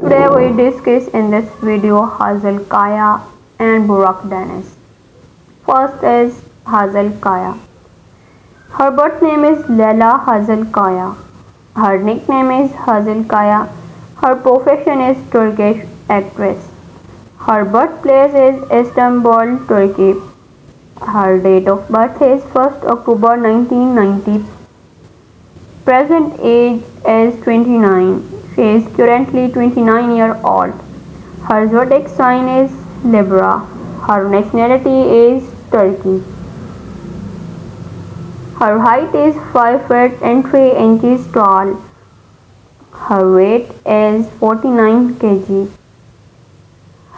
Today we discuss in this video Hazel Kaya and Burak Deniz. First is Hazel Kaya. Her birth name is Leila Hazel Kaya. Her nickname is Hazel Kaya. Her profession is Turkish actress. Her birthplace is Istanbul, Turkey. Her date of birth is 1st October 1990. Present age is 29. She is currently 29-year-old. Her zodiac sign is Libra. Her nationality is Turkey. Her height is 5 feet and 3 inches tall. Her weight is 49 kg.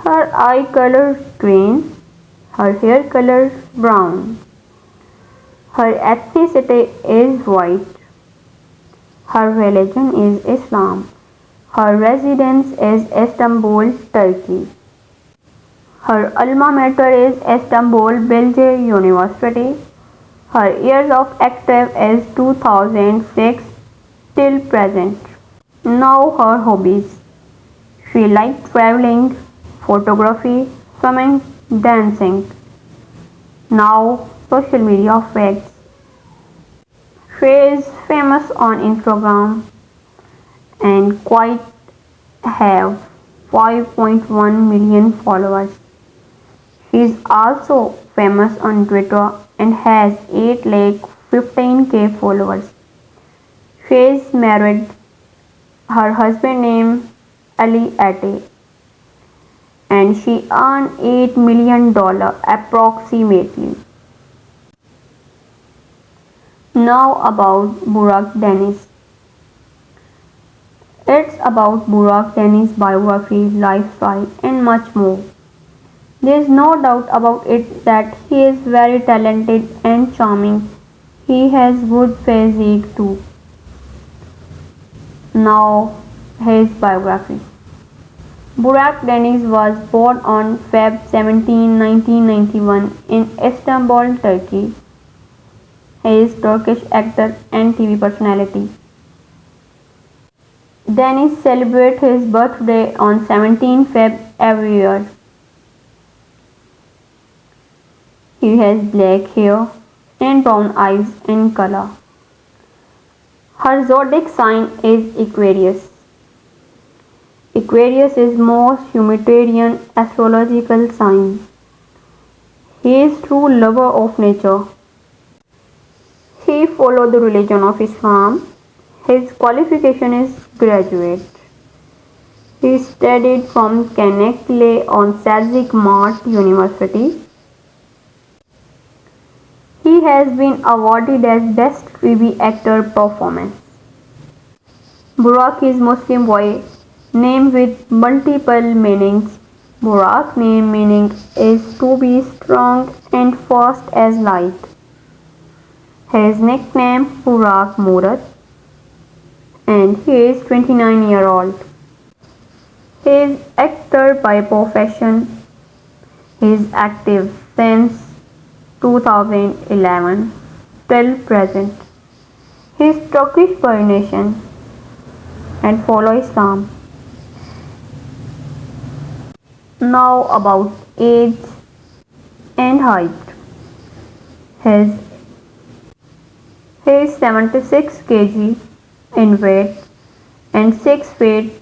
Her eye color green. Her hair color brown. Her ethnicity is white. Her religion is Islam. Her residence is Istanbul, Turkey. Her alma mater is Istanbul Bilgi University. Her years of active is 2006 till present. Now her hobbies. She likes traveling, photography, swimming, dancing. Now social media facts. She is famous on Instagram and quite have 5.1 million followers. She is also famous on Twitter and has 8 lakh 15k followers. She is married. Her husband name Ali Ate and she earned $8 million approximately. Now about Burak Deniz. It's about Burak Deniz's biography, lifestyle and much more. There is no doubt about it that he is very talented and charming. He has good physique too. Now his biography. Burak Deniz was born on Feb 17, 1991 in Istanbul, Turkey. He is Turkish actor and TV personality. Deniz celebrates his birthday on 17 Feb every year. He has black hair and brown eyes in color. Her zodiac sign is Aquarius. Aquarius is most humanitarian astrological sign. He is true lover of nature. He followed the religion of Islam. His qualification is graduate. He studied from Çanakkale on Selçuk Mart University. He has been awarded as Best TV Actor Performance. Burak is Muslim boy, name with multiple meanings. Burak name meaning is to be strong and fast as light. His nickname Burak Murat and he is 29-year-old. He is actor by profession. He is active since 2011 till present. He is Turkish by nation and follow Islam. Now about age and height. He is 76 kg in weight and 6 feet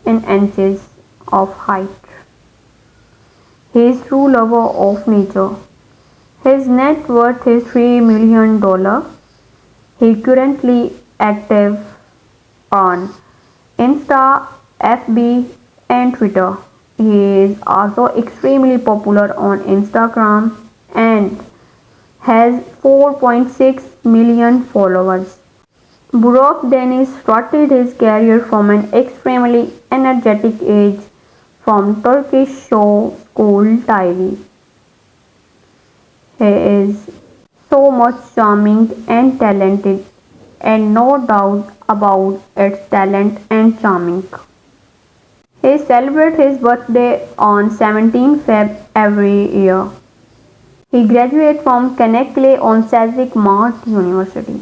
in inches of height. He is true lover of nature. His net worth is $3 million. He currently active on Insta, FB and Twitter. He is also extremely popular on Instagram and has 4.6 million followers. Burak Deniz started his career from an extremely energetic age from Turkish show School TV. He is so much charming and talented and no doubt about its talent and charming. He celebrates his birthday on 17 Feb every year. He graduated from Çanakkale on Selçuk Mart University.